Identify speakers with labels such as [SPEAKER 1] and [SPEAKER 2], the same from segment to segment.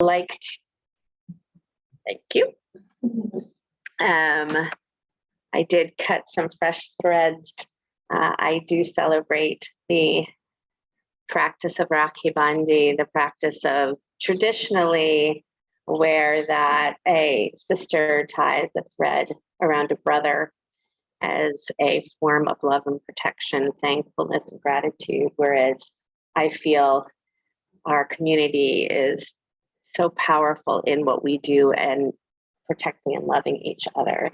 [SPEAKER 1] like to, thank you. I did cut some fresh threads. I do celebrate the practice of Rakhi Bandhi, the practice of traditionally where that a sister ties a thread around a brother as a form of love and protection, thankfulness and gratitude, whereas I feel our community is so powerful in what we do and protecting and loving each other.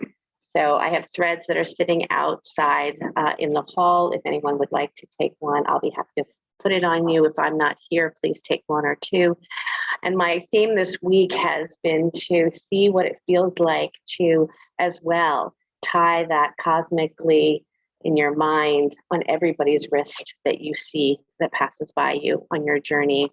[SPEAKER 1] So I have threads that are sitting outside in the hall. If anyone would like to take one, I'll be happy to put it on you. If I'm not here, please take one or two. And my theme this week has been to see what it feels like to, as well, tie that cosmically in your mind on everybody's wrist that you see that passes by you on your journey.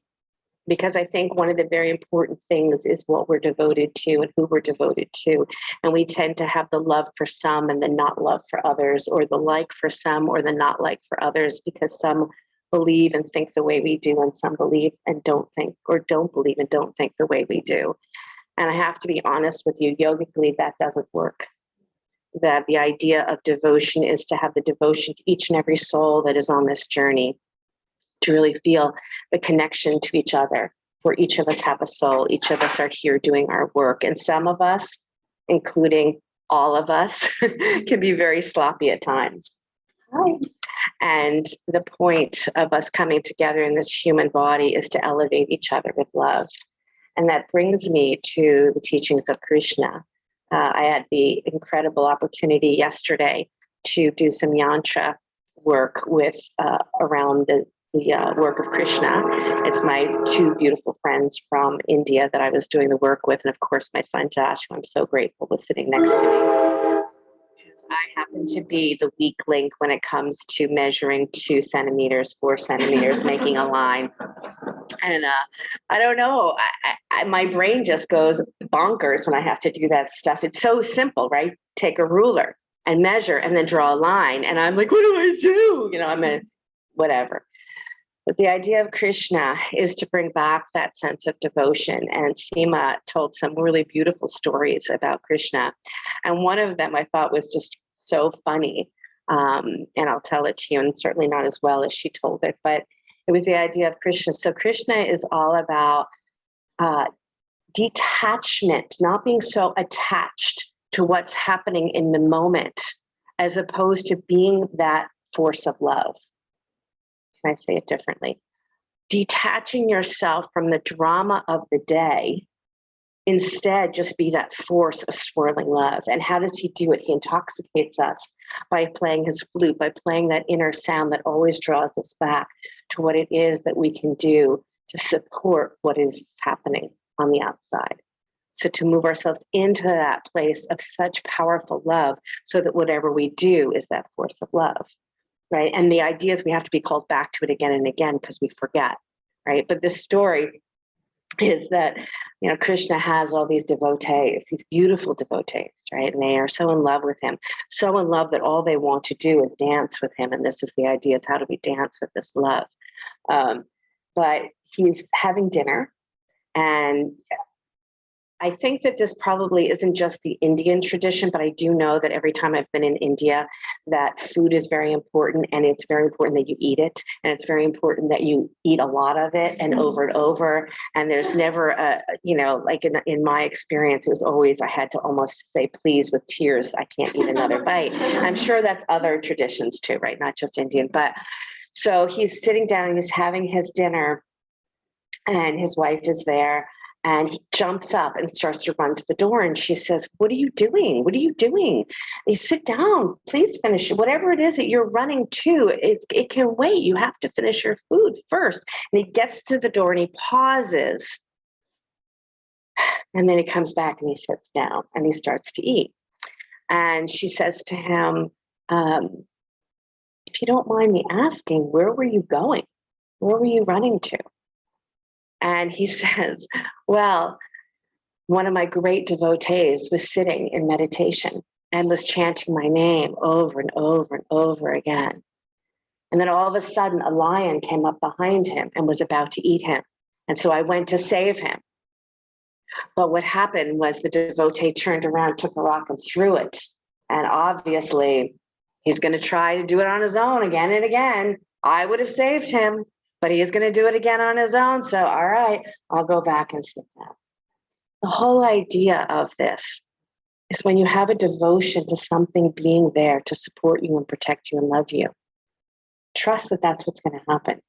[SPEAKER 1] Because I think one of the very important things is what we're devoted to and who we're devoted to. And we tend to have the love for some and the not love for others, or the like for some or the not like for others, because some believe and think the way we do, and some believe and don't think, or don't believe and don't think the way we do. And I have to be honest with you, yogically, that doesn't work. That the idea of devotion is to have the devotion to each and every soul that is on this journey, to really feel the connection to each other, for each of us have a soul. Each of us are here doing our work. And some of us, including all of us, can be very sloppy at times. Right. And the point of us coming together in this human body is to elevate each other with love. And that brings me to the teachings of Krishna. I had the incredible opportunity yesterday to do some yantra work with around the work of Krishna. It's my two beautiful friends from India that I was doing the work with. And of course, my son Josh, who I'm so grateful was sitting next to me. I happen to be the weak link when it comes to measuring 2 centimeters, 4 centimeters, making a line. And I don't know, my brain just goes bonkers when I have to do that stuff. It's so simple, right? Take a ruler and measure and then draw a line. And I'm like, what do I do? You know, I'm a whatever. But the idea of Krishna is to bring back that sense of devotion. And Seema told some really beautiful stories about Krishna. And one of them I thought was just so funny. And I'll tell it to you, and certainly not as well as she told it, but it was the idea of Krishna. So Krishna is all about detachment, not being so attached to what's happening in the moment, as opposed to being that force of love. Can I say it differently? Detaching yourself from the drama of the day, instead just be that force of swirling love. And how does he do it? He intoxicates us by playing his flute, by playing that inner sound that always draws us back to what it is that we can do to support what is happening on the outside. So to move ourselves into that place of such powerful love, so that whatever we do is that force of love. Right. And the idea is we have to be called back to it again and again because we forget. Right. But this story is that, you know, Krishna has all these devotees, these beautiful devotees, right? And they are so in love with him, so in love that all they want to do is dance with him. And this is the idea, is how do we dance with this love? But he's having dinner, and I think that this probably isn't just the Indian tradition, but I do know that every time I've been in India, that food is very important, and it's very important that you eat it, and it's very important that you eat a lot of it and over. And there's never a, you know, like in my experience, it was always, I had to almost say, please, with tears, I can't eat another bite. I'm sure that's other traditions too, right? Not just Indian, but so he's sitting down and he's having his dinner, and his wife is there. And he jumps up and starts to run to the door. And she says, what are you doing? What are you doing? And he, sit down, please finish it. Whatever it is that you're running to, it can wait. You have to finish your food first. And he gets to the door and he pauses. And then he comes back and he sits down and he starts to eat. And she says to him, if you don't mind me asking, where were you going? Where were you running to? And he says, well, one of my great devotees was sitting in meditation and was chanting my name over and over and over again. And then all of a sudden, a lion came up behind him and was about to eat him. And so I went to save him. But what happened was the devotee turned around, took a rock and threw it. And obviously he's going to try to do it on his own again and again. I would have saved him, but he is going to do it again on his own. So, all right, I'll go back and sit down. The whole idea of this is when you have a devotion to something being there to support you and protect you and love you, trust that that's what's going to happen.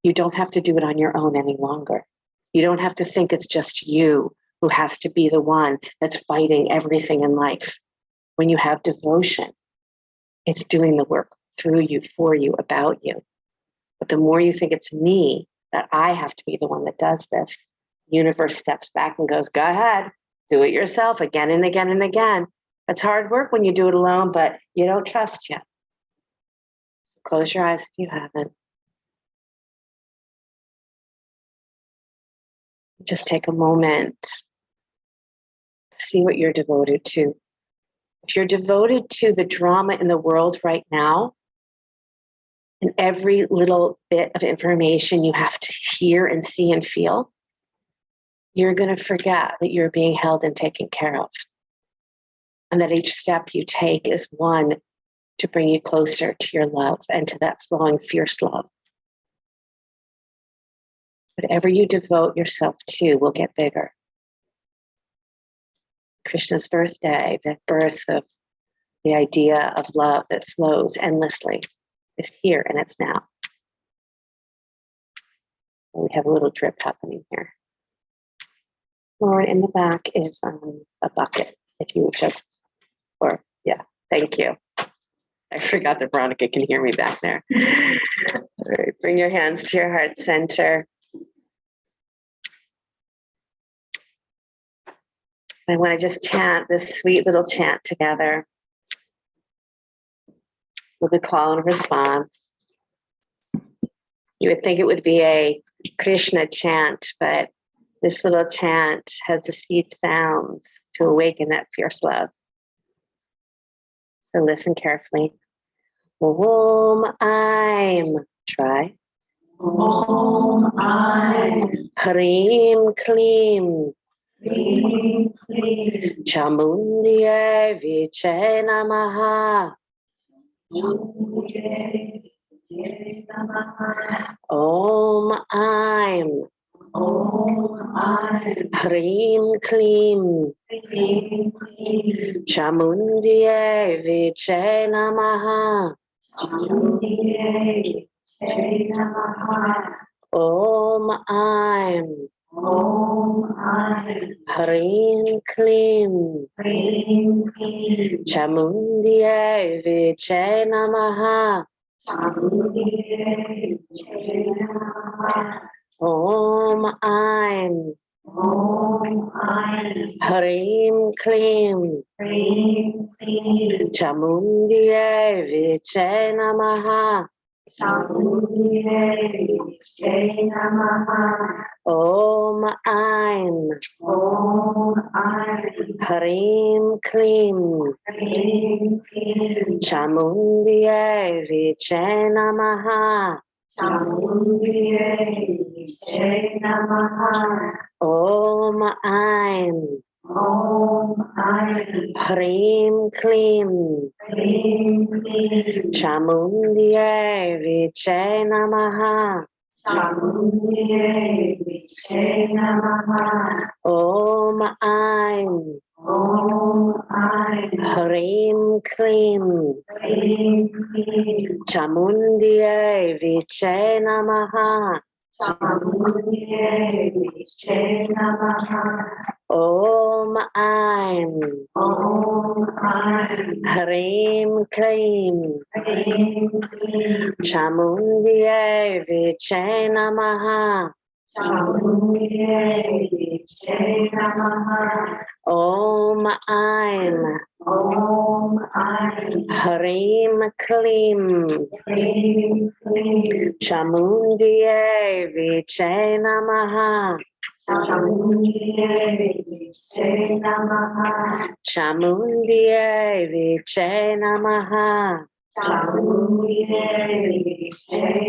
[SPEAKER 1] You don't have to do it on your own any longer. You don't have to think it's just you who has to be the one that's fighting everything in life. When you have devotion, it's doing the work through you, for you, about you. But the more you think it's me, that I have to be the one that does this, the universe steps back and goes, go ahead, do it yourself again and again and again. It's hard work when you do it alone, but you don't trust yet. So close your eyes if you haven't. Just take a moment to see what you're devoted to. If you're devoted to the drama in the world right now, and every little bit of information you have to hear and see and feel, you're going to forget that you're being held and taken care of. And that each step you take is one to bring you closer to your love and to that flowing, fierce love. Whatever you devote yourself to will get bigger. Krishna's birthday, the birth of the idea of love that flows endlessly, is here and it's now. And we have a little drip happening here. Or in the back is a bucket, if you would just, or yeah, thank you. I forgot that Veronica can hear me back there. All right, bring your hands to your heart center. I want to just chant this sweet little chant together with a call and response. You would think it would be a Krishna chant, but this little chant has the seed sounds to awaken that fierce love. So listen carefully. Om I'm. Try.
[SPEAKER 2] Om I'm.
[SPEAKER 1] Hrim Klim.
[SPEAKER 2] Klim Klim.
[SPEAKER 1] Chamundiye Viche Namaha. Om I'm.
[SPEAKER 2] Om I'm.
[SPEAKER 1] Hrim Klim.
[SPEAKER 2] Klim Klim.
[SPEAKER 1] Chamundiye Viche Namaha.
[SPEAKER 2] Chamundiye Namaha.
[SPEAKER 1] Om I'm.
[SPEAKER 2] Om I'm.
[SPEAKER 1] Hrim Klim.
[SPEAKER 2] Klim Klim.
[SPEAKER 1] Chamundiye Viche Namaha.
[SPEAKER 2] Chamundiye Namaha.
[SPEAKER 1] Om I'm.
[SPEAKER 2] Om I'm.
[SPEAKER 1] Hrim Klim.
[SPEAKER 2] Klim Klim.
[SPEAKER 1] Chamundiye Viche Namaha.
[SPEAKER 2] Chamundiye Namaha.
[SPEAKER 1] Om I'm.
[SPEAKER 2] Om I'm.
[SPEAKER 1] Hrim Klim.
[SPEAKER 2] Klim Klim.
[SPEAKER 1] Chamundiye Viche Namaha.
[SPEAKER 2] Chamundiye Namaha.
[SPEAKER 1] Om I'm.
[SPEAKER 2] Om I'm.
[SPEAKER 1] Hrim Klim.
[SPEAKER 2] Klim Klim.
[SPEAKER 1] Chamundiye Viche Namaha.
[SPEAKER 2] Chamundiye Namaha.
[SPEAKER 1] Om I'm.
[SPEAKER 2] Om I'm.
[SPEAKER 1] Hrim Klim.
[SPEAKER 2] Klim Klim.
[SPEAKER 1] Chamundiye Viche Namaha.
[SPEAKER 2] Chamundiye Namaha.
[SPEAKER 1] Om I'm.
[SPEAKER 2] Om I'm.
[SPEAKER 1] Hrim Klim.
[SPEAKER 2] Klim Klim.
[SPEAKER 1] Chamundiye Viche Namaha.
[SPEAKER 2] Chamundiye Namaha.
[SPEAKER 1] Om I'm.
[SPEAKER 2] Om I'm.
[SPEAKER 1] Hrim Klim.
[SPEAKER 2] Klim Klim.
[SPEAKER 1] Chamundiye Viche Namaha.
[SPEAKER 2] Chamundiye Namaha.
[SPEAKER 1] Chamundiye Viche Namaha.
[SPEAKER 2] Chamundiye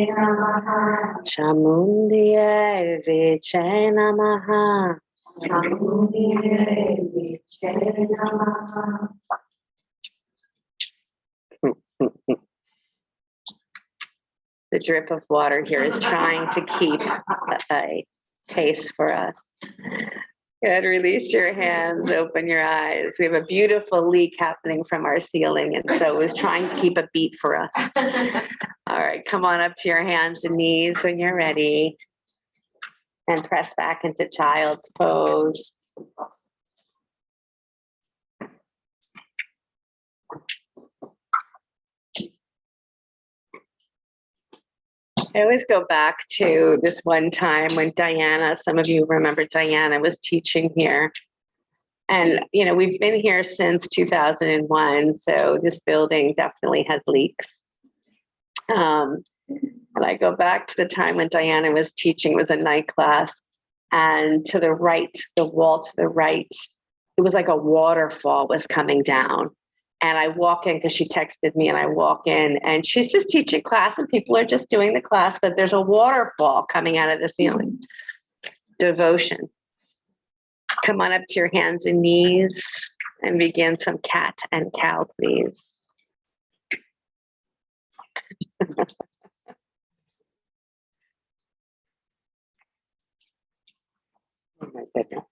[SPEAKER 2] Namaha.
[SPEAKER 1] Chamundiye Viche Namaha. The drip of water here is trying to keep a pace for us. Good, release your hands, open your eyes. We have a beautiful leak happening from our ceiling, and so it was trying to keep a beat for us. All right, come on up to your hands and knees when you're ready. And press back into child's pose. I always go back to this one time when Diana, some of you remember Diana was teaching here. And, you know, we've been here since 2001, so this building definitely has leaks. And I go back to the time when Diana was teaching, it was a night class, and to the right, the wall to the right, it was like a waterfall was coming down. And I walk in because she texted me, and I walk in and she's just teaching class and people are just doing the class, but there's a waterfall coming out of the ceiling. Devotion. Come on up to your hands and knees and begin some cat and cow, please. Oh my goodness.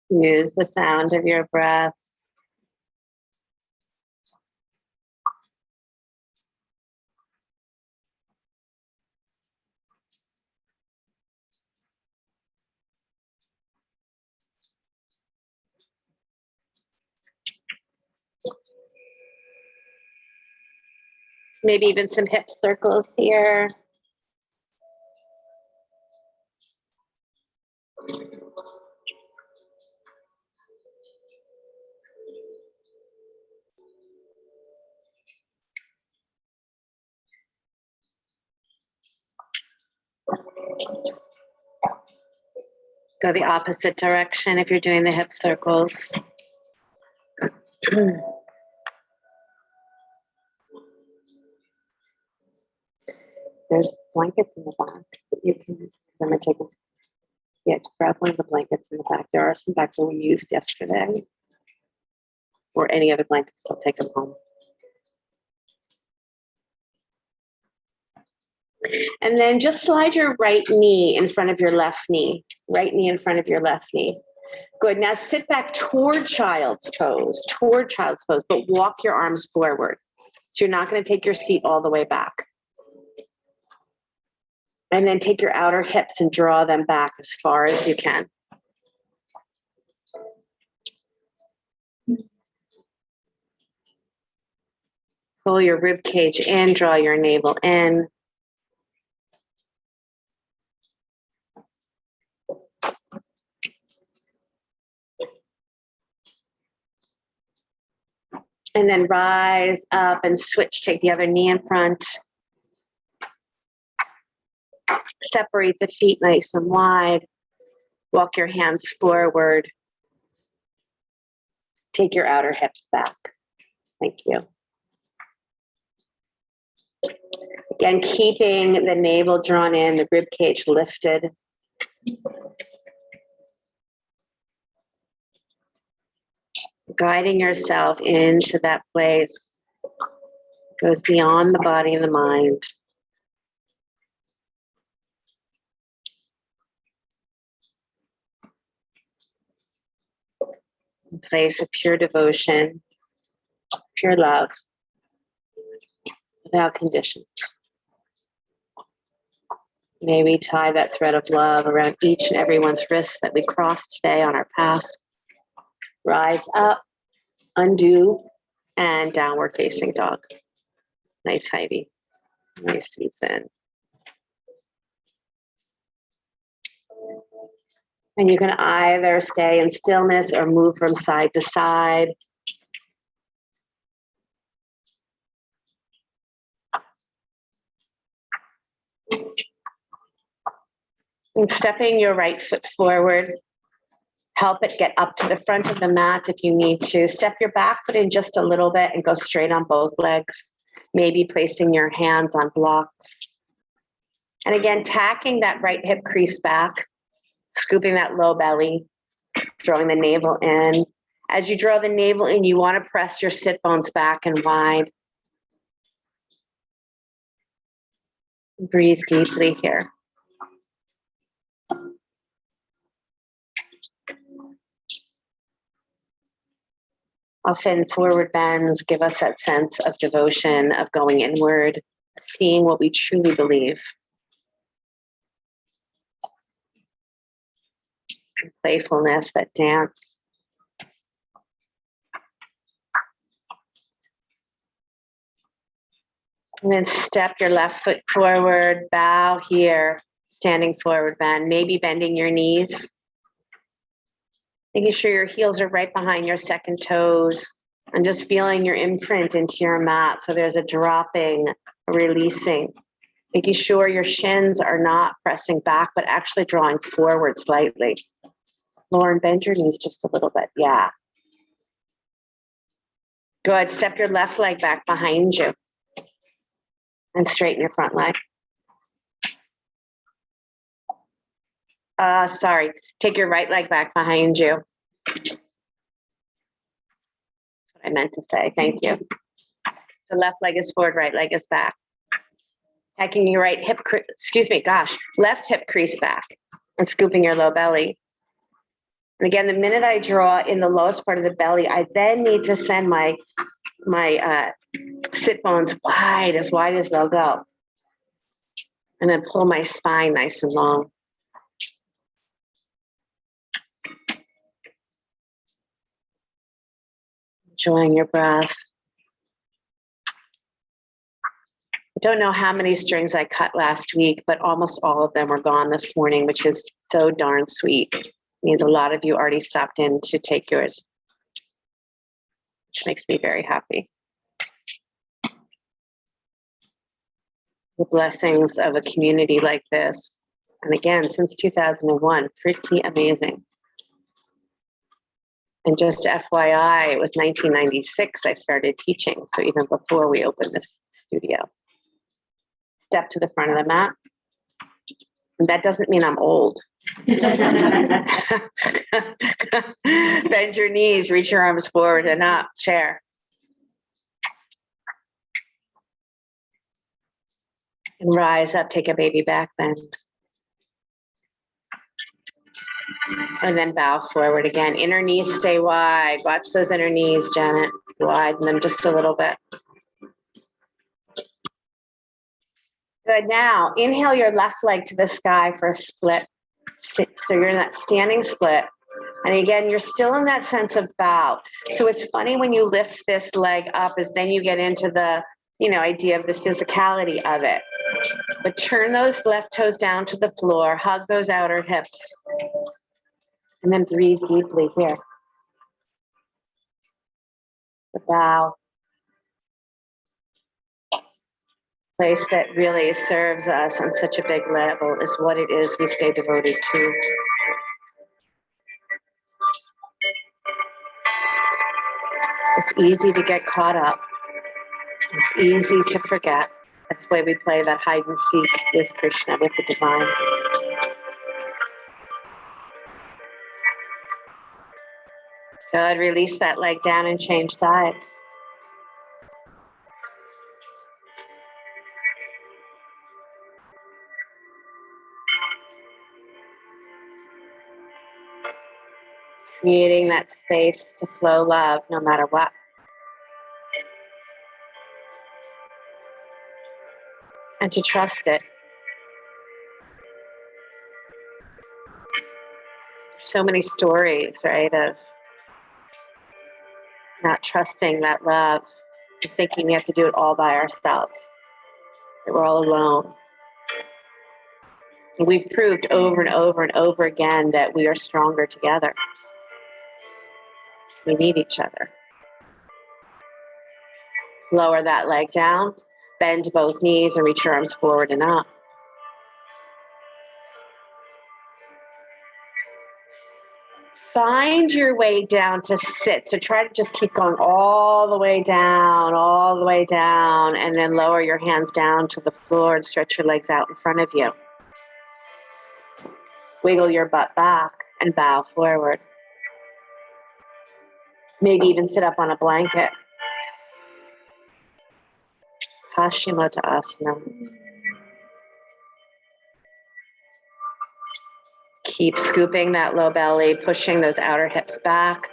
[SPEAKER 1] Use the sound of your breath. Maybe even some hip circles here. Go the opposite direction if you're doing the hip circles. There's blankets in the back that you can, I'm gonna take them. Yeah, grab one of the blankets in the back. There are some back that we used yesterday. Or any other blankets, I'll take them home. And then just slide your right knee in front of your left knee. Right knee in front of your left knee. Good, now sit back toward child's pose, but walk your arms forward. So you're not gonna take your seat all the way back. And then take your outer hips and draw them back as far as you can. Pull your rib cage in, draw your navel in. And then rise up and switch, take the other knee in front. Separate the feet nice and wide. Walk your hands forward. Take your outer hips back. Thank you. Again, keeping the navel drawn in, the rib cage lifted. Guiding yourself into that place. Goes beyond the body and the mind. A place of pure devotion, pure love, without conditions. May we tie that thread of love around each and everyone's wrists that we cross today on our path. Rise up, undo, and downward facing dog. Nice, Heidi. Nice, Susan. And you can either stay in stillness or move from side to side. And stepping your right foot forward, Help it get up to the front of the mat if you need to. Step your back foot in just a little bit and go straight on both legs, maybe placing your hands on blocks. And again, tacking that right hip crease back, scooping that low belly, drawing the navel in. As you draw the navel in, you want to press your sit bones back and wide. Breathe deeply here. Often forward bends give us that sense of devotion, of going inward, seeing what we truly believe. Playfulness, that dance. And then step your left foot forward, bow here, standing forward bend, maybe bending your knees. Making sure your heels are right behind your second toes and just feeling your imprint into your mat. So there's a dropping, a releasing. Making sure your shins are not pressing back, but actually drawing forward slightly. Lauren, bend your knees just a little bit. Yeah. Good. Step your left leg back behind you and straighten your front leg. Sorry. Take your right leg back behind you. That's what I meant to say. Thank you. The left leg is forward, right leg is back. Taking your right hip, left hip crease back and scooping your low belly. And again, the minute I draw in the lowest part of the belly, I then need to send my sit bones wide as they'll go. And then pull my spine nice and long. Enjoying your breath. I don't know how many strings I cut last week, but almost all of them were gone this morning, which is so darn sweet. It means a lot of you already stopped in to take yours, which makes me very happy. The blessings of a community like this, and again, since 2001, pretty amazing. And just FYI, it was 1996 I started teaching, so even before we opened this studio. Step to the front of the mat. And that doesn't mean I'm old. Bend your knees, reach your arms forward and up, chair. And rise up, take a baby back bend. And then bow forward again. Inner knees stay wide. Watch those inner knees, Janet. Widen them just a little bit. Good. Now, inhale your left leg to the sky for a split. So you're in that standing split. And again, you're still in that sense of bow. So it's funny when you lift this leg up, is then you get into the, idea of the physicality of it. But turn those left toes down to the floor, hug those outer hips, and then breathe deeply here. The bow. Place that really serves us on such a big level is what it is we stay devoted to. It's easy to get caught up. It's easy to forget. That's why we play that hide and seek with Krishna, with the divine. Good. Release that leg down and change sides. Creating that space to flow love no matter what. And to trust it. So many stories, right, of not trusting that love, and thinking we have to do it all by ourselves, that we're all alone. And we've proved over and over and over again that we are stronger together. We need each other. Lower that leg down, bend both knees and reach your arms forward and up. Find your way down to sit. So try to just keep going all the way down, and then lower your hands down to the floor and stretch your legs out in front of you. Wiggle your butt back and bow forward. Maybe even sit up on a blanket. Paschimottanasana. Keep scooping that low belly, pushing those outer hips back.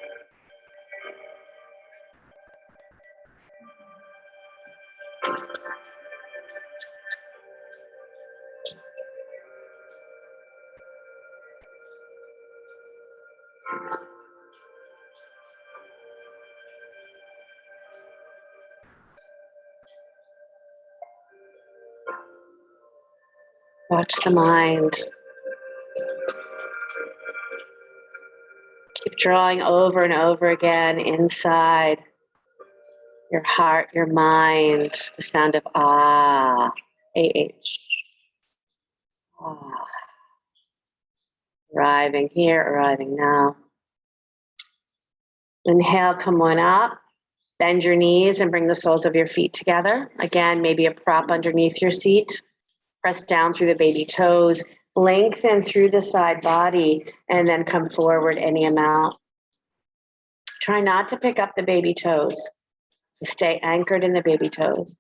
[SPEAKER 1] Watch the mind. Keep drawing over and over again inside your heart, your mind, the sound of ah, A-H. Ah. Arriving here, arriving now. Inhale, come on up. Bend your knees and bring the soles of your feet together. Again, maybe a prop underneath your seat. Press down through the baby toes. Lengthen through the side body and then come forward any amount. Try not to pick up the baby toes. So stay anchored in the baby toes.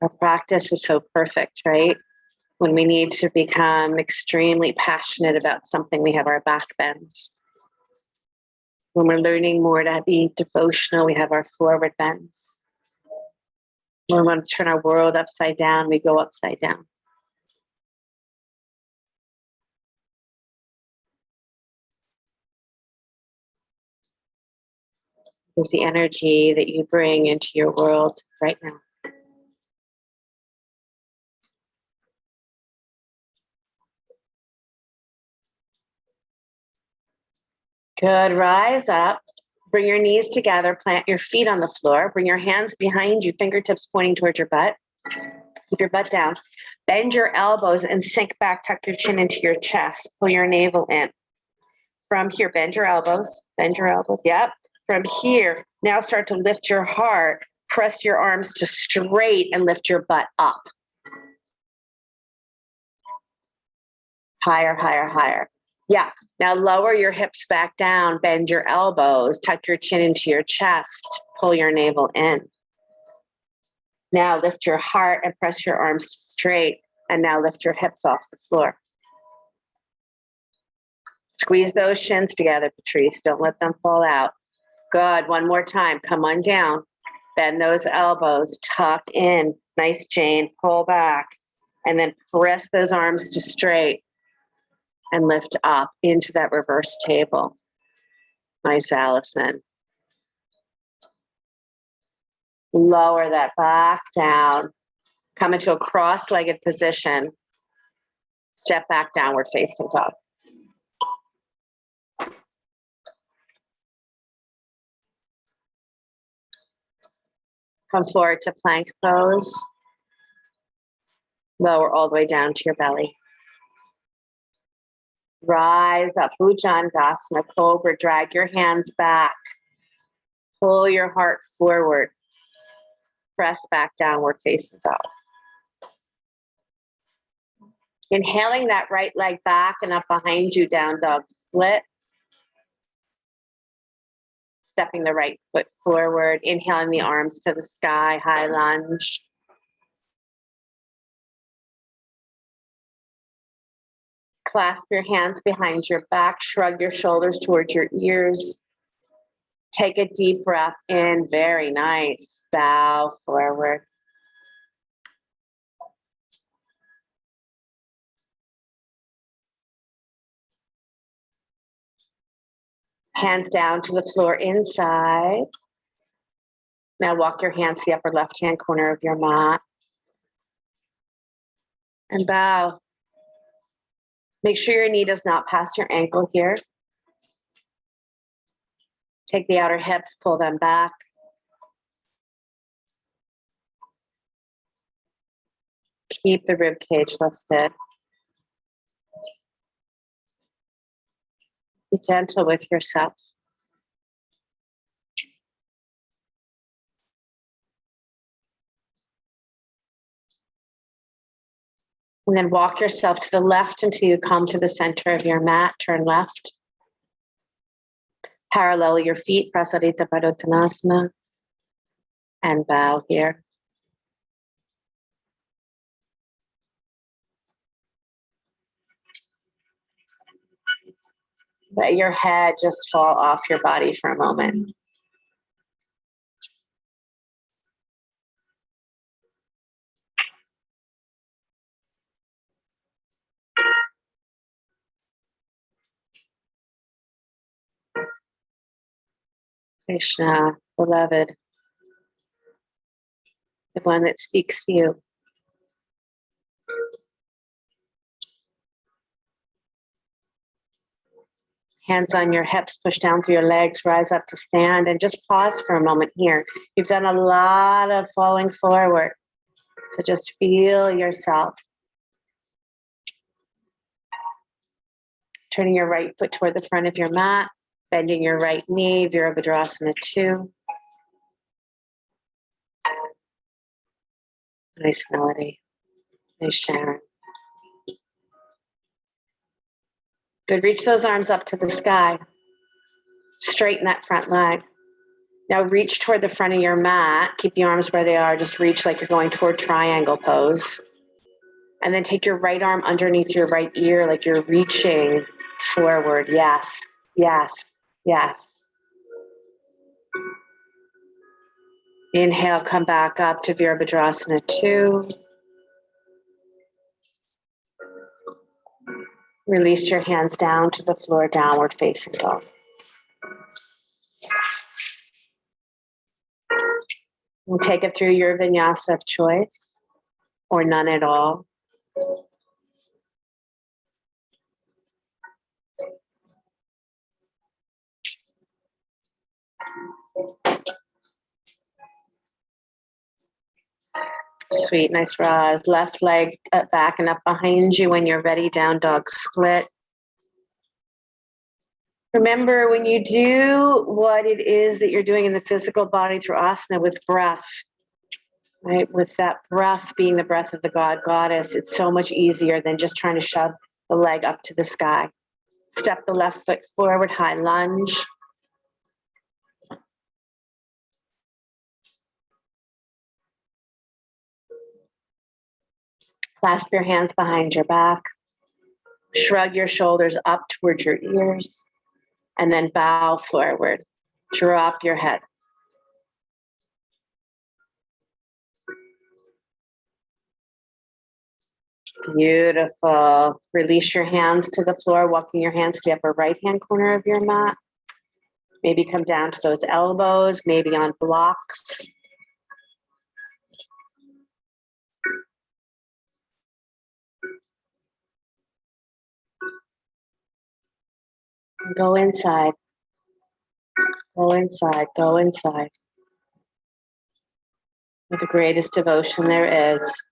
[SPEAKER 1] Our practice is so perfect, right? When we need to become extremely passionate about something, we have our back bends. When we're learning more to be devotional, we have our forward bends. When we want to turn our world upside down, we go upside down. Is the energy that you bring into your world right now. Good, rise up, bring your knees together, plant your feet on the floor, bring your hands behind you, fingertips pointing towards your butt. Keep your butt down. Bend your elbows and sink back, tuck your chin into your chest, pull your navel in. From here, bend your elbows, yep. From here, now start to lift your heart, press your arms to straight and lift your butt up. Higher, higher, higher. Yeah, now lower your hips back down, bend your elbows, tuck your chin into your chest, pull your navel in. Now lift your heart and press your arms straight, and now lift your hips off the floor. Squeeze those shins together, Patrice, don't let them fall out. Good, one more time, come on down. Bend those elbows, tuck in, nice Jane, pull back, and then press those arms to straight. And lift up into that reverse table. Nice, Allison. Lower that back down. Come into a cross-legged position. Step back, downward facing dog. Come forward to plank pose. Lower all the way down to your belly. Rise up, Bhujangasana, Cobra, drag your hands back. Pull your heart forward. Press back, downward facing dog. Inhaling that right leg back and up behind you, down dog split. Stepping the right foot forward, inhaling the arms to the sky, high lunge. Clasp your hands behind your back, shrug your shoulders towards your ears. Take a deep breath in, very nice. Bow forward. Hands down to the floor inside. Now walk your hands to the upper left-hand corner of your mat. And bow. Make sure your knee does not pass your ankle here. Take the outer hips, pull them back. Keep the rib cage lifted. Be gentle with yourself. And then walk yourself to the left until you come to the center of your mat. Turn left. Parallel your feet, Prasarita Padottanasana. And bow here. Let your head just fall off your body for a moment. Krishna, beloved, the one that speaks to you. Hands on your hips, push down through your legs, rise up to stand, and just pause for a moment here. You've done a lot of falling forward, so just feel yourself. Turning your right foot toward the front of your mat, bending your right knee, Virabhadrasana 2. Nice melody. Nice Sheryl. Good, reach those arms up to the sky. Straighten that front leg. Now reach toward the front of your mat. Keep the arms where they are. Just reach like you're going toward triangle pose. And then take your right arm underneath your right ear like you're reaching forward. Yes, yes, yes. Inhale, come back up to Virabhadrasana 2. Release your hands down to the floor, downward facing dog. And take it through your vinyasa of choice or none at all. Sweet, nice rise. Left leg back and up behind you. When you're ready, down dog split. Remember, when you do what it is that you're doing in the physical body through asana with breath, right? With that breath being the breath of the God, goddess, it's so much easier than just trying to shove the leg up to the sky. Step the left foot forward, high lunge. Clasp your hands behind your back. Shrug your shoulders up towards your ears. And then bow forward. Drop your head. Beautiful. Release your hands to the floor, walking your hands to the upper right-hand corner of your mat. Maybe come down to those elbows, maybe on blocks. Go inside. Go inside. Go inside. With the greatest devotion there is.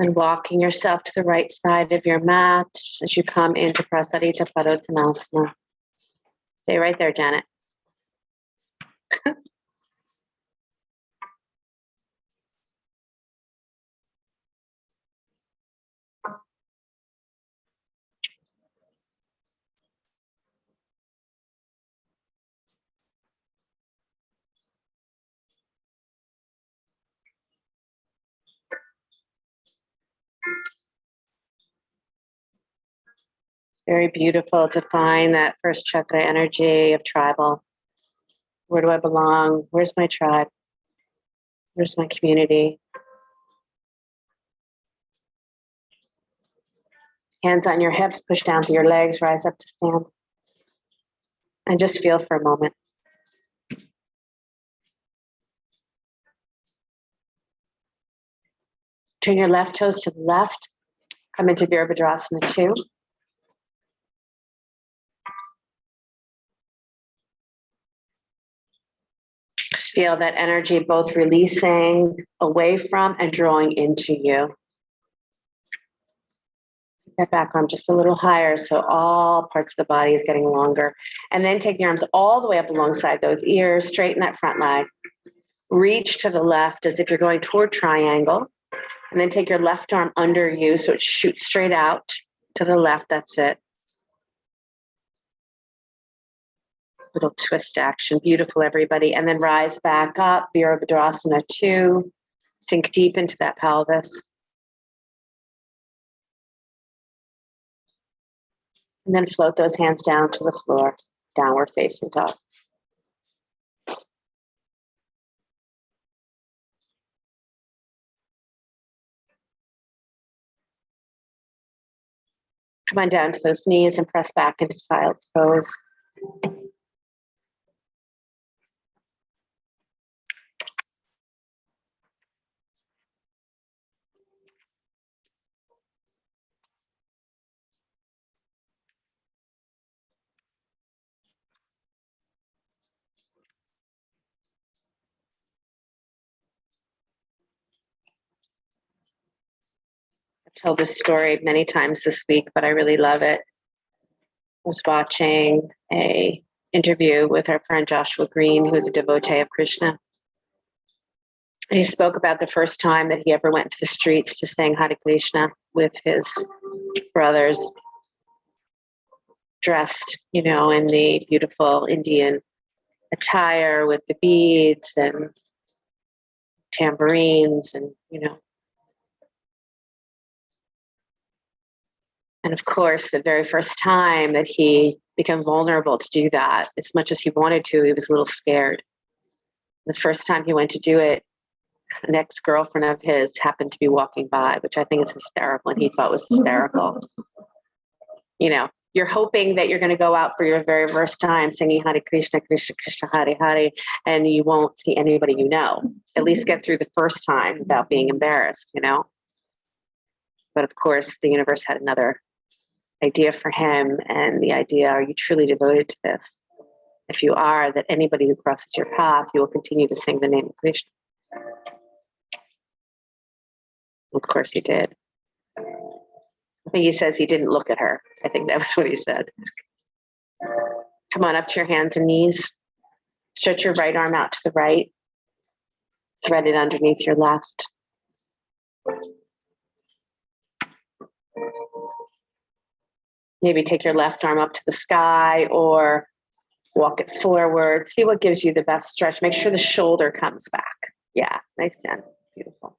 [SPEAKER 1] And walking yourself to the right side of your mat as you come into Prasarita Padottanasana. Stay right there, Janet. Very beautiful to find that first chakra energy of tribal. Where do I belong? Where's my tribe? Where's my community? Hands on your hips, push down through your legs, rise up to stand. And just feel for a moment. Turn your left toes to the left. Come into Virabhadrasana 2. Just feel that energy both releasing away from and drawing into you. That back arm just a little higher, so all parts of the body is getting longer. And then take the arms all the way up alongside those ears, straighten that front leg. Reach to the left as if you're going toward triangle. And then take your left arm under you so it shoots straight out to the left. That's it. Little twist action. Beautiful, everybody. And then rise back up, Virabhadrasana 2. Sink deep into that pelvis. And then float those hands down to the floor, downward facing dog. Come on down to those knees and press back into child's pose. I've told this story many times this week, but I really love it. I was watching a interview with our friend Joshua Green, who is a devotee of Krishna. And he spoke about the first time that he ever went to the streets to sing Hare Krishna with his brothers, dressed, in the beautiful Indian attire with the beads and tambourines and. And of course, the very first time that he became vulnerable to do that, as much as he wanted to, he was a little scared. The first time he went to do it, an ex-girlfriend of his happened to be walking by, which I think is hysterical, and he thought was hysterical. You're hoping that you're going to go out for your very first time singing Hare Krishna, Krishna Krishna, Hare Hare, and you won't see anybody you know. At least get through the first time without being embarrassed, But of course, the universe had another idea for him, and the idea, are you truly devoted to this? If you are, that anybody who crosses your path, you will continue to sing the name of Krishna. Of course he did. I think he says he didn't look at her. I think that was what he said. Come on up to your hands and knees. Stretch your right arm out to the right. Thread it underneath your left. Maybe take your left arm up to the sky or walk it forward. See what gives you the best stretch. Make sure the shoulder comes back. Yeah, nice, Jen. Beautiful.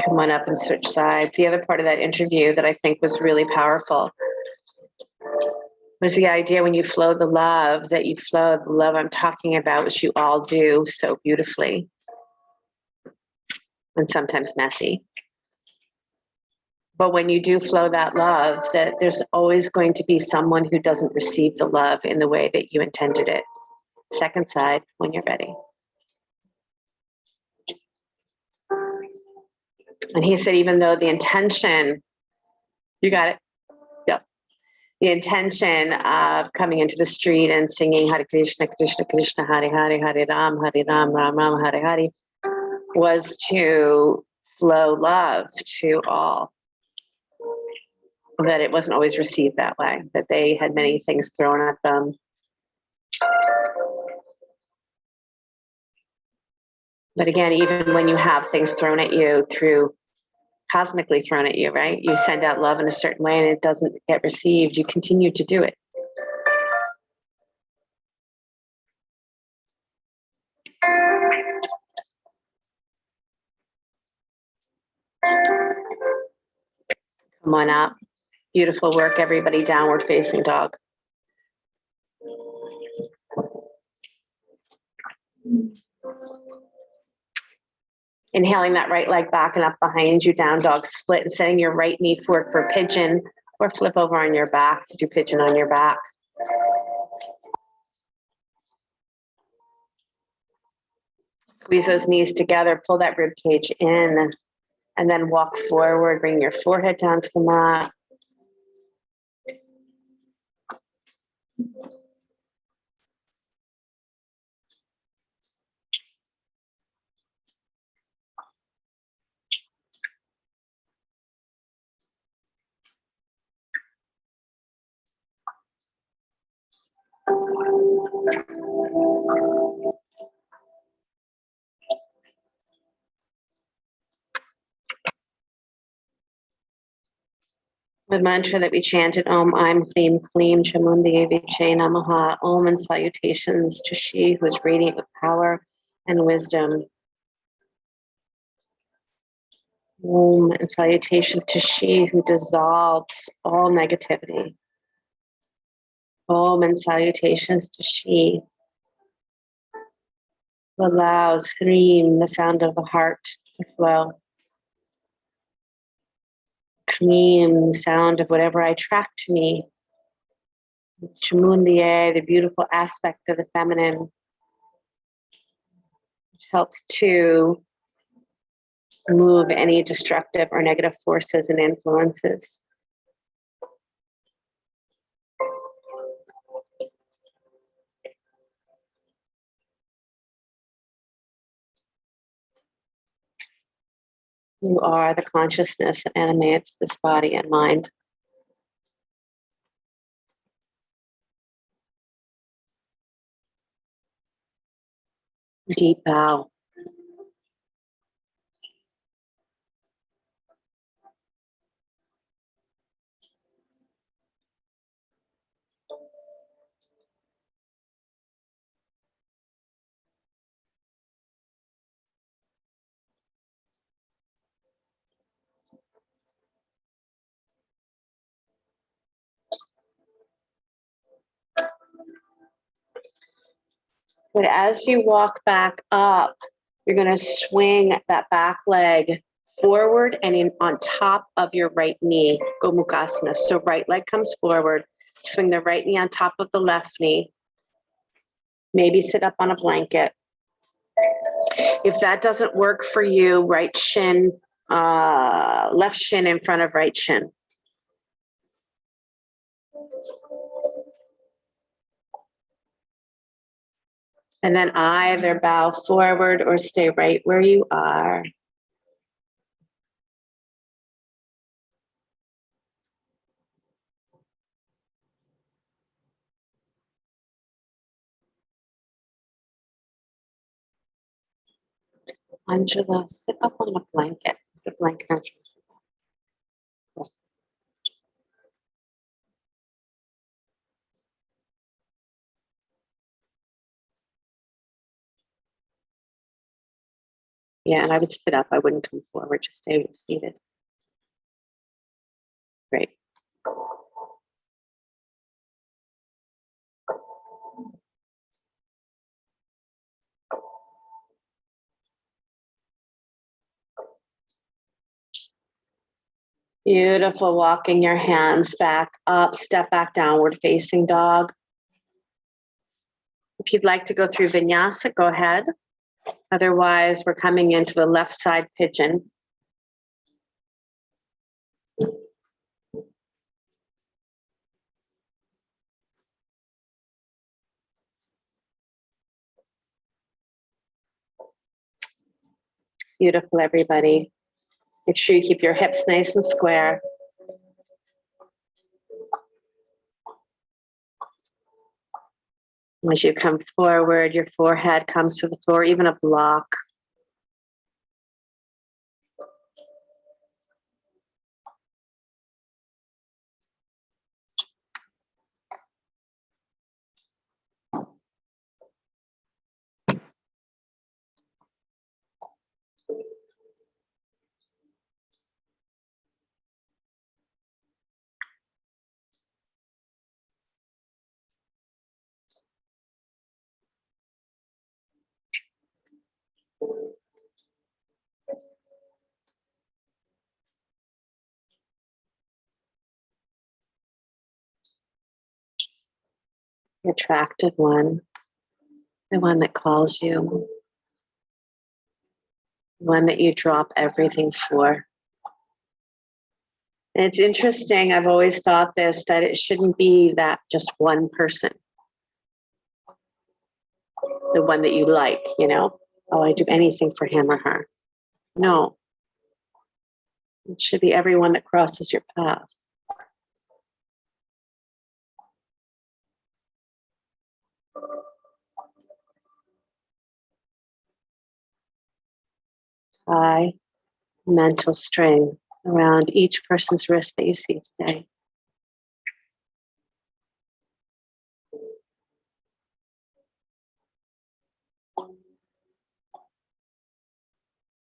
[SPEAKER 1] Come on up and switch sides. The other part of that interview that I think was really powerful was the idea when you flow the love, that you flow the love I'm talking about, which you all do so beautifully and sometimes messy. But when you do flow that love, that there's always going to be someone who doesn't receive the love in the way that you intended it. Second side, when you're ready. And he said, even though the intention, you got it? Yep. The intention of coming into the street and singing Hare Krishna, Krishna Krishna, Hare Hare, Hare Ram, Ram Ram, Hare Hare, was to flow love to all. That it wasn't always received that way, that they had many things thrown at them. But again, even when you have things thrown at you cosmically thrown at you, right? You send out love in a certain way and it doesn't get received. You continue to do it. Come on up. Beautiful work, everybody. Downward facing dog. Inhaling that right leg back and up behind you, down dog split, and setting your right knee forward for pigeon, or flip over on your back to do pigeon on your back. Squeeze those knees together, pull that rib cage in, and then walk forward. Bring your forehead down to the mat. The mantra that we chanted, Om, Aim, Hrim, Klim, Chamundi, Viche, Namaha, Om, and salutations to she who is radiant with power and wisdom. Om, and salutations to she who dissolves all negativity. Om, and salutations to she who allows Hrim, the sound of the heart, to flow. Klim, the sound of whatever I attract to me. Chamundiye, the beautiful aspect of the feminine, which helps to remove any destructive or negative forces and influences. You are the consciousness that animates this body and mind. Deep bow. But as you walk back up, you're going to swing that back leg forward and in on top of your right knee, Gomukhasana. So right leg comes forward, swing the right knee on top of the left knee. Maybe sit up on a blanket. If that doesn't work for you, right shin, left shin in front of right shin. And then either bow forward or stay right where you are. Angela, sit up on a blanket. The blanket on your back. Yeah, and I would sit up. I wouldn't come forward. Just stay seated. Great. Beautiful. Walking your hands back up, step back, downward facing dog. If you'd like to go through vinyasa, go ahead. Otherwise, we're coming into the left side pigeon. Beautiful, everybody. Make sure you keep your hips nice and square. As you come forward, your forehead comes to the floor, even a block. the attractive one, the one that calls you, the one that you drop everything for. And it's interesting, I've always thought this, that it shouldn't be that just one person, the one that you like, you know, oh, I do anything for him or her. No, it should be everyone that crosses your path. Tie mental string around each person's wrist that you see today.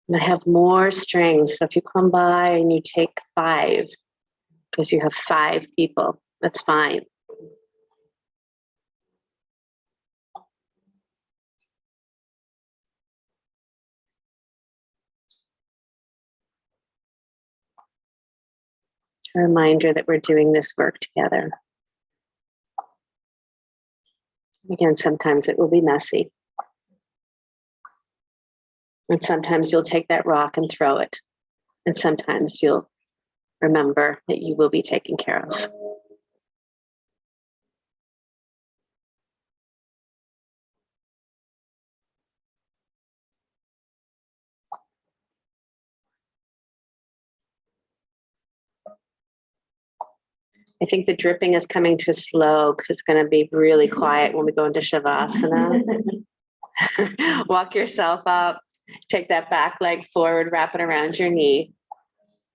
[SPEAKER 1] And I have more strings. So if you come by and you take 5, because you have 5 people, that's fine. A reminder that we're doing this work together. Again, sometimes it will be messy. And sometimes you'll take that rock and throw it. And sometimes you'll remember that you will be taken care of. I think the dripping is coming too slow because it's going to be really quiet when we go into Shavasana. Walk yourself up, take that back leg forward, wrap it around your knee.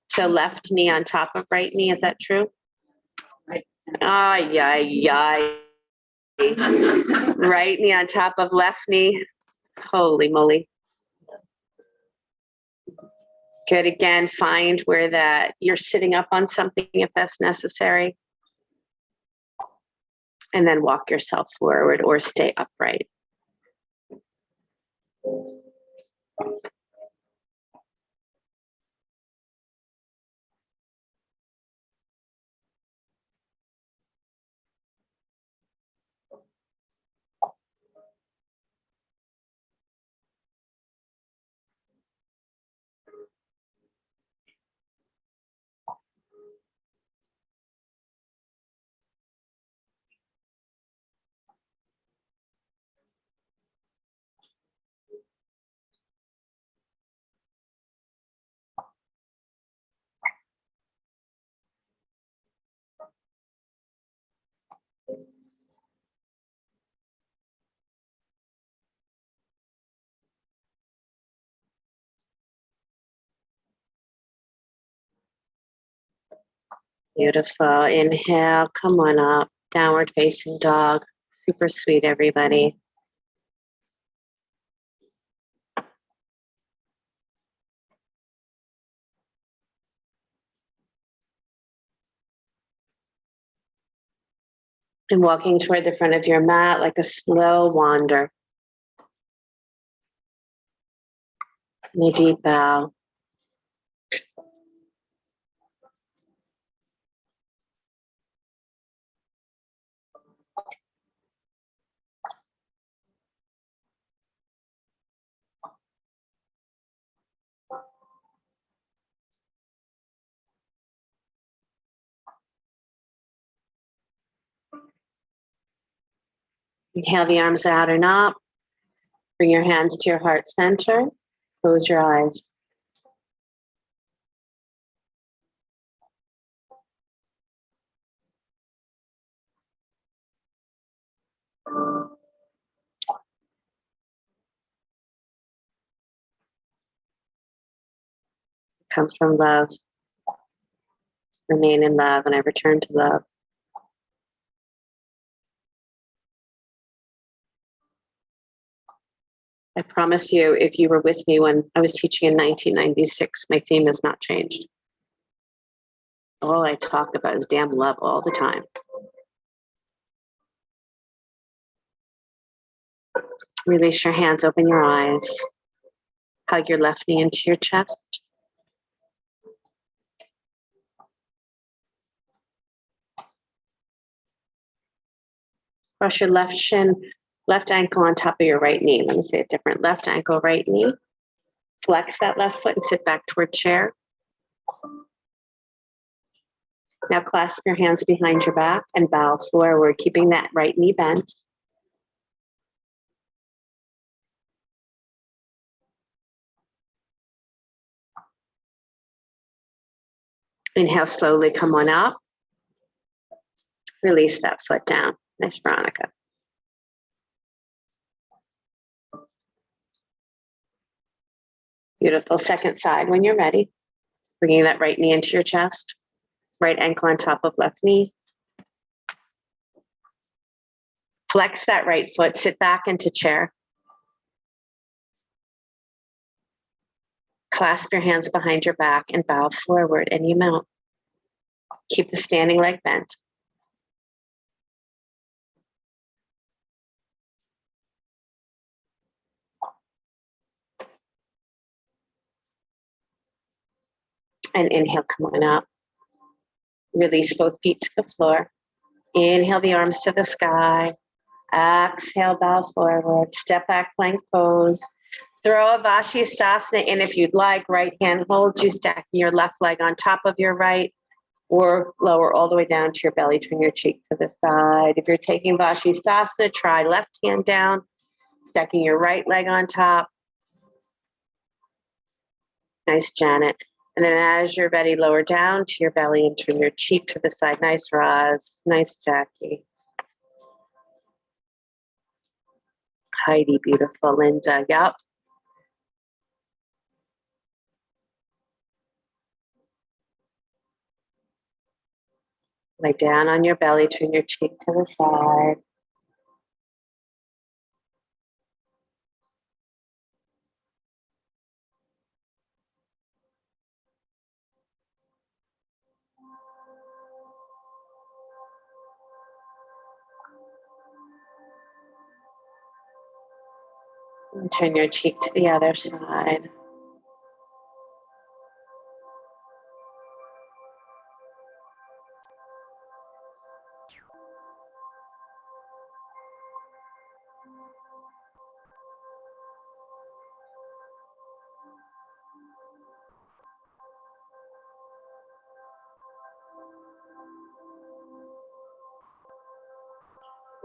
[SPEAKER 1] So left knee on top of right knee, is that true? Ay, ay, ay. Right knee on top of left knee. Holy moly. Good. Again, find where that you're sitting up on something if that's necessary. And then walk yourself forward or stay upright. Beautiful. Inhale, come on up. Downward facing dog. Super sweet, everybody. And walking toward the front of your mat like a slow wander. And a deep bow. Inhale the arms out and up. Bring your hands to your heart center. Close your eyes. Come from love. Remain in love, and I return to love. I promise you, if you were with me when I was teaching in 1996, my theme has not changed. All I talk about is damn love all the time. Release your hands, open your eyes. Hug your left knee into your chest. Cross your left shin, left ankle on top of your right knee. Let me say it different. Left ankle, right knee. Flex that left foot and sit back toward chair. Now clasp your hands behind your back and bow forward, keeping that right knee bent. Inhale, slowly come on up. Release that foot down. Nice, Veronica. Beautiful. Second side when you're ready. Bringing that right knee into your chest. Right ankle on top of left knee. Flex that right foot. Sit back into chair. Clasp your hands behind your back and bow forward any amount. Keep the standing leg bent. And inhale, come on up. Release both feet to the floor. Inhale the arms to the sky. Exhale, bow forward. Step back, plank pose. Throw a Shavasana in if you'd like. Right hand holds you, stacking your left leg on top of your right, or lower all the way down to your belly. Turn your cheek to the side. If you're taking Shavasana, try left hand down, stacking your right leg on top. Nice, Janet. And then as you're ready, lower down to your belly and turn your cheek to the side. Nice, Roz. Nice, Jackie. Heidi, beautiful. Linda, yep. Lay down on your belly, turn your cheek to the side. And turn your cheek to the other side.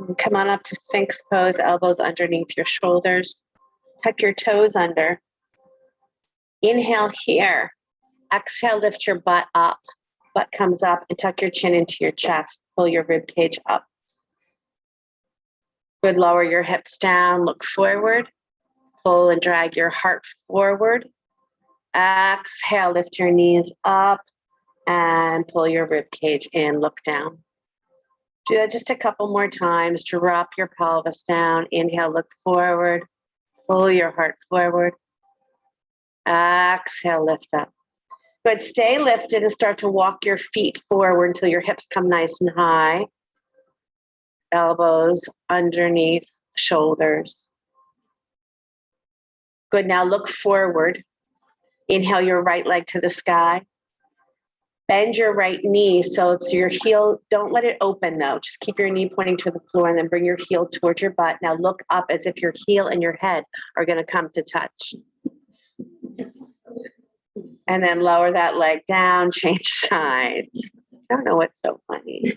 [SPEAKER 1] And come on up to Sphinx pose, elbows underneath your shoulders. Tuck your toes under. Inhale here. Exhale, lift your butt up. Butt comes up and tuck your chin into your chest. Pull your rib cage up. Good, lower your hips down, look forward. Pull and drag your heart forward. Exhale, lift your knees up and pull your rib cage in, look down. Do that just a couple more times. Drop your pelvis down. Inhale, look forward. Pull your heart forward. Exhale, lift up. Good, stay lifted and start to walk your feet forward until your hips come nice and high. Elbows underneath shoulders. Good, now look forward. Inhale your right leg to the sky. Bend your right knee so it's your heel. Don't let it open though. Just keep your knee pointing to the floor and then bring your heel towards your butt. Now look up as if your heel and your head are going to come to touch. And then lower that leg down, change sides. I don't know what's so funny.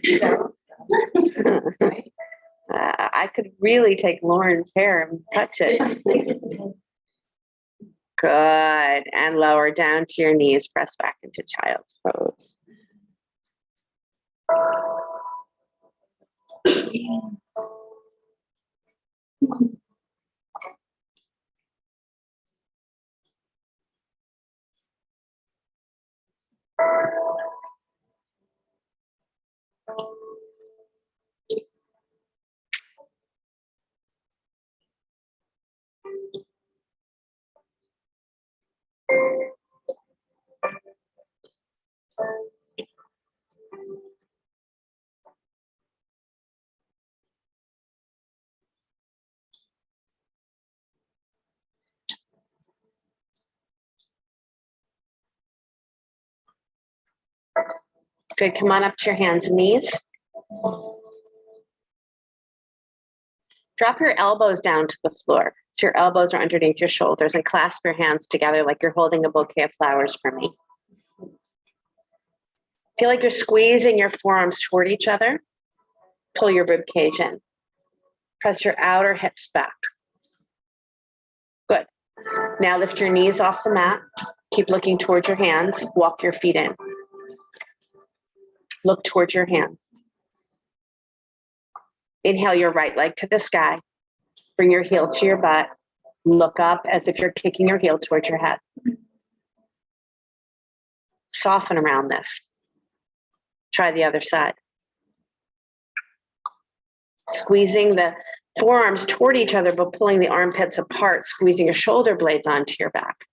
[SPEAKER 1] I could really take Lauren's hair and touch it. Good. And lower down to your knees. Press back into child's pose. Good. Come on up to your hands and knees. Drop your elbows down to the floor. So your elbows are underneath your shoulders, and clasp your hands together like you're holding a bouquet of flowers for me. Feel like you're squeezing your forearms toward each other. Pull your rib cage in. Press your outer hips back. Good. Now lift your knees off the mat. Keep looking towards your hands. Walk your feet in. Look towards your hands. Inhale your right leg to the sky. Bring your heel to your butt. Look up as if you're kicking your heel towards your head. Soften around this. Try the other side. Squeezing the forearms toward each other, but pulling the armpits apart, squeezing your shoulder blades onto your back.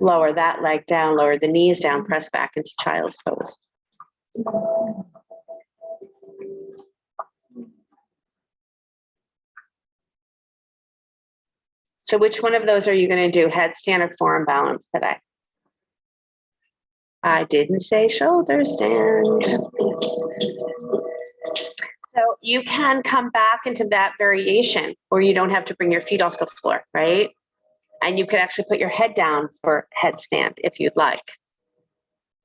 [SPEAKER 1] Lower that leg down, lower the knees down, press back into child's pose. So which one of those are you going to do, headstand or forearm balance today? I didn't say shoulder stand. So you can come back into that variation, or you don't have to bring your feet off the floor, right? And you could actually put your head down for headstand if you'd like.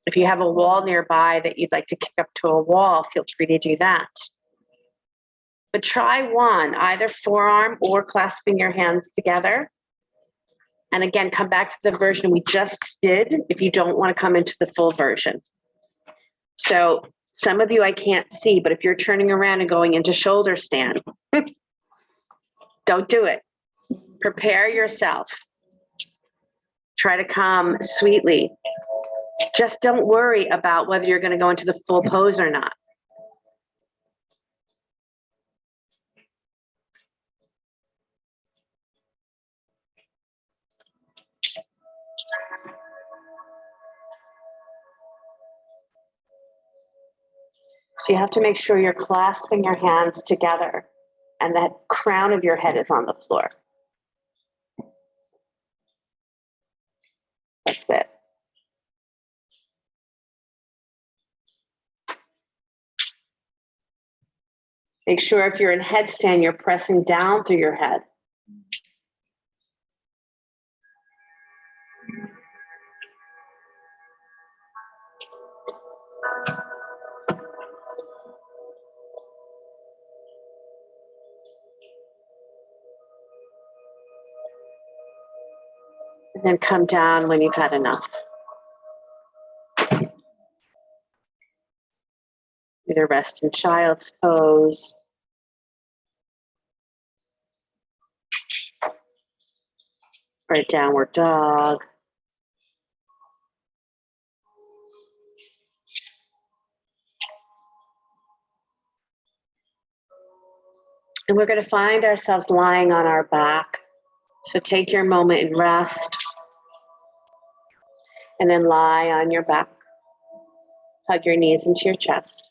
[SPEAKER 1] If you have a wall nearby that you'd like to kick up to a wall, feel free to do that. But try one, either forearm or clasping your hands together. And again, come back to the version we just did if you don't want to come into the full version. So some of you I can't see, but if you're turning around and going into shoulder stand, don't do it. Prepare yourself. Try to come sweetly. Just don't worry about whether you're going to go into the full pose or not. So you have to make sure you're clasping your hands together and that crown of your head is on the floor. That's it. Make sure if you're in headstand, you're pressing down through your head. And then come down when you've had enough. Either rest in child's pose, or a downward dog. And we're going to find ourselves lying on our back. So take your moment and rest. And then lie on your back. Hug your knees into your chest.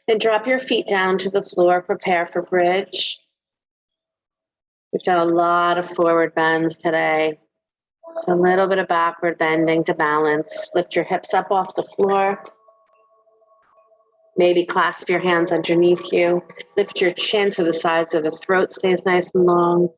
[SPEAKER 1] Then drop your feet down to the floor. Prepare for bridge. We've done a lot of forward bends today. So a little bit of backward bending to balance. Lift your hips up off the floor. Maybe clasp your hands underneath you. Lift your chin so the sides of the throat stays nice and long.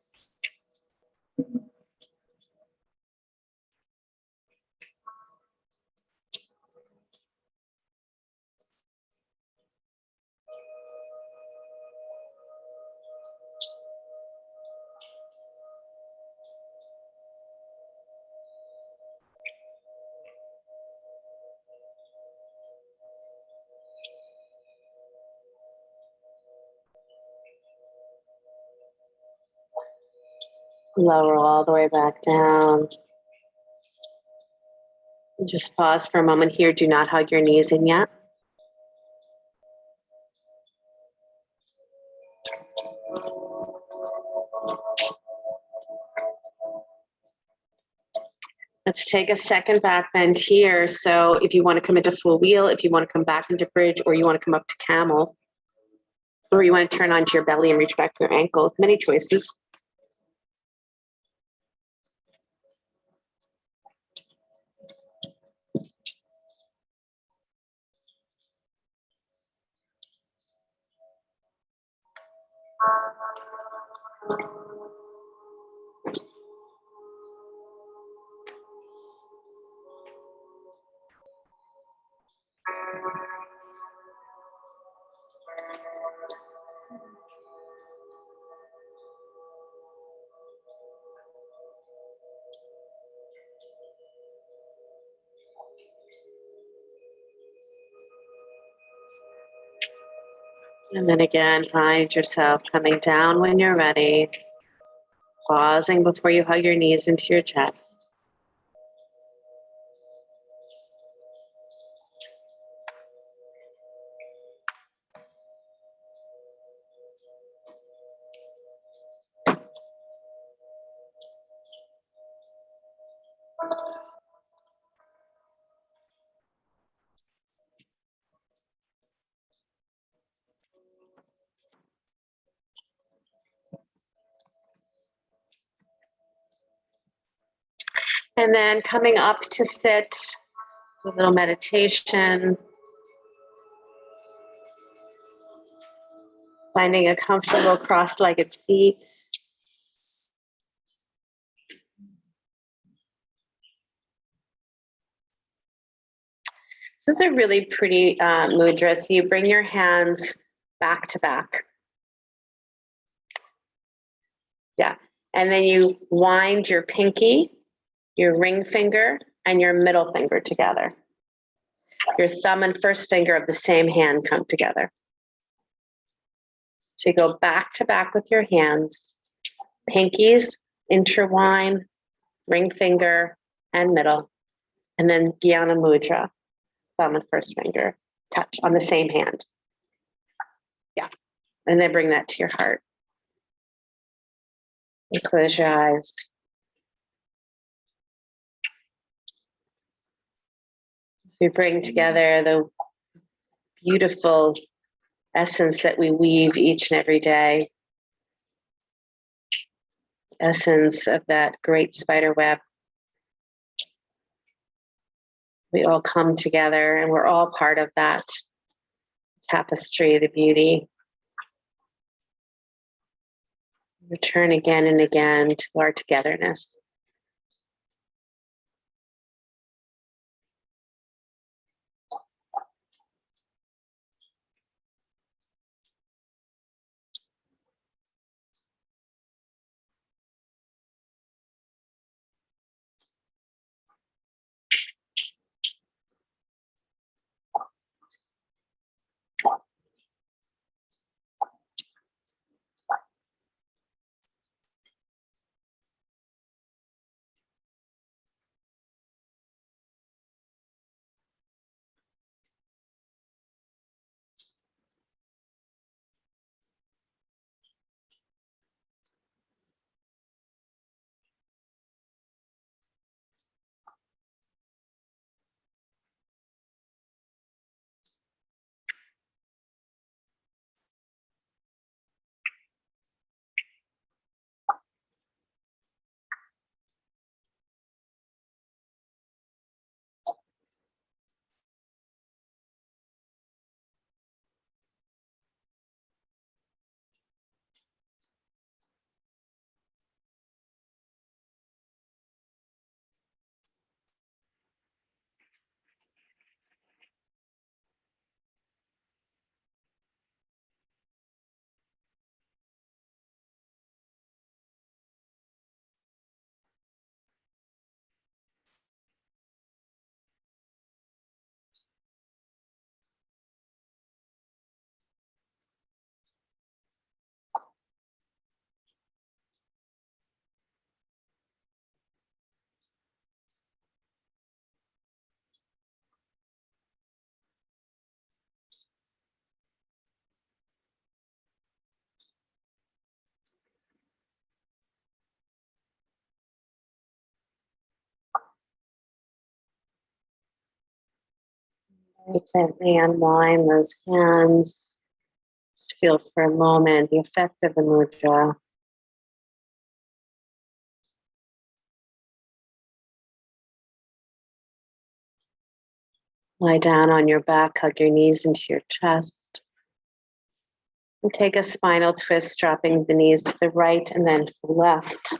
[SPEAKER 1] Lower all the way back down. And just pause for a moment here. Do not hug your knees in yet. Let's take a second back bend here. So if you want to come into full wheel, if you want to come back into bridge, or you want to come up to camel, or you want to turn onto your belly and reach back to your ankles, many choices. And then again, find yourself coming down when you're ready, pausing before you hug your knees into your chest. And then coming up to sit, a little meditation, finding a comfortable cross-legged seat. This is a really pretty mudra. So you bring your hands back to back. Yeah. And then you wind your pinky, your ring finger, and your middle finger together. Your thumb and first finger of the same hand come together. So you go back to back with your hands, pinkies, intertwine, ring finger, and middle. And then Jnana Mudra, thumb and first finger, touch on the same hand. Yeah. And then bring that to your heart. And close your eyes. We bring together the beautiful essence that we weave each and every day. Essence of that great spider web. We all come together and we're all part of that tapestry, the beauty. Return again and again to our togetherness. Very gently unwind those hands. Just feel for a moment the effect of the mudra. Lie down on your back, hug your knees into your chest. And take a spinal twist, dropping the knees to the right and then to the left.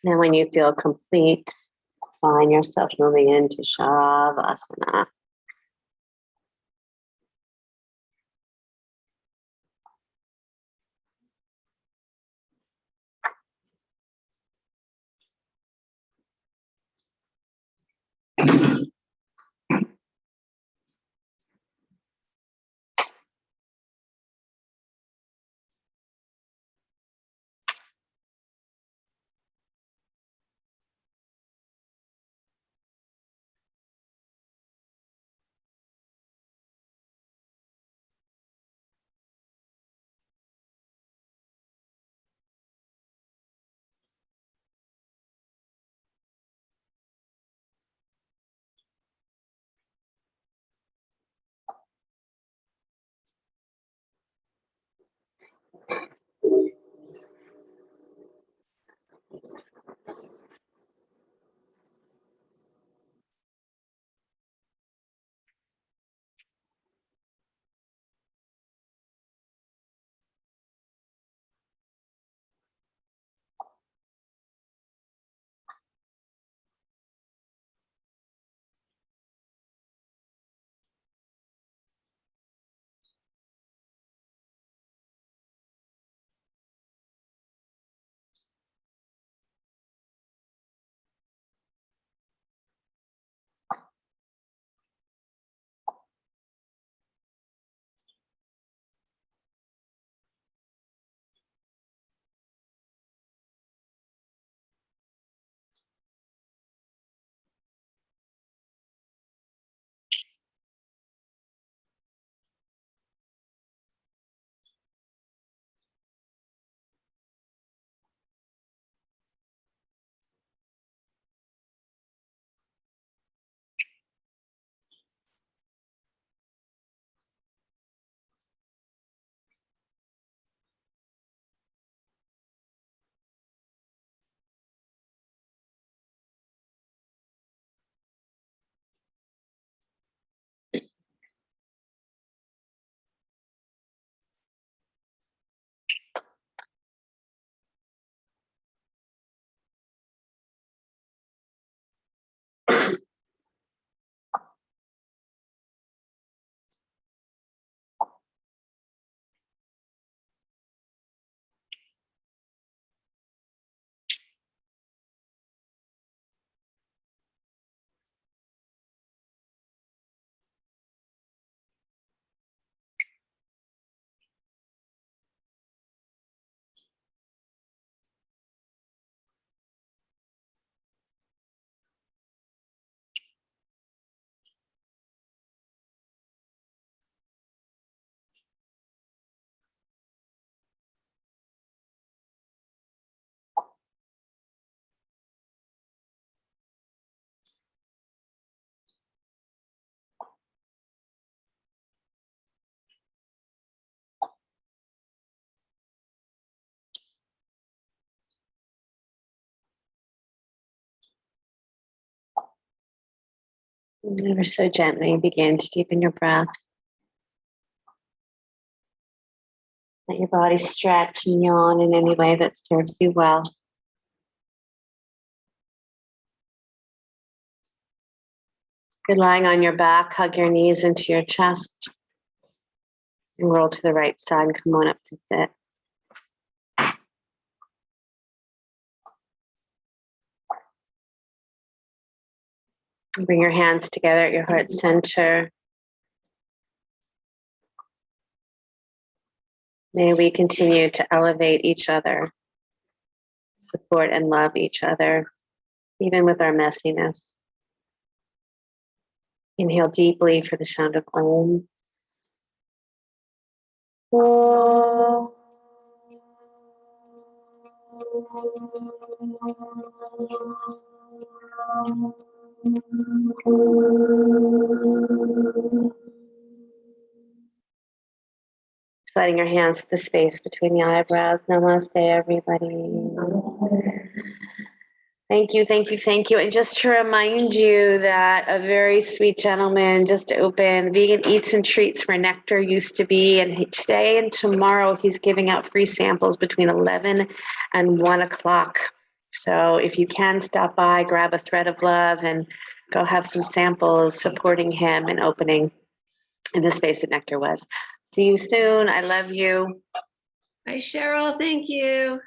[SPEAKER 1] Now, when you feel complete, find yourself moving into Shavasana. And ever so gently begin to deepen your breath. Let your body stretch and yawn in any way that serves you well. If you're lying on your back, hug your knees into your chest. And roll to the right side and come on up to sit. Bring your hands together at your heart center. May we continue to elevate each other, support and love each other, even with our messiness. Inhale deeply for the sound of Om. Om. Sliding your hands to the space between the eyebrows. Namaste, everybody. Thank you, thank you, thank you. And just to remind you that a very sweet gentleman just opened Vegan Eats and Treats where Nectar used to be. And today and tomorrow, he's giving out free samples between 11 and 1 o'clock. So if you can stop by, grab a thread of love and go have some samples supporting him and opening in the space that Nectar was. See you soon. I love you.
[SPEAKER 3] Bye, Sheryl. Thank you.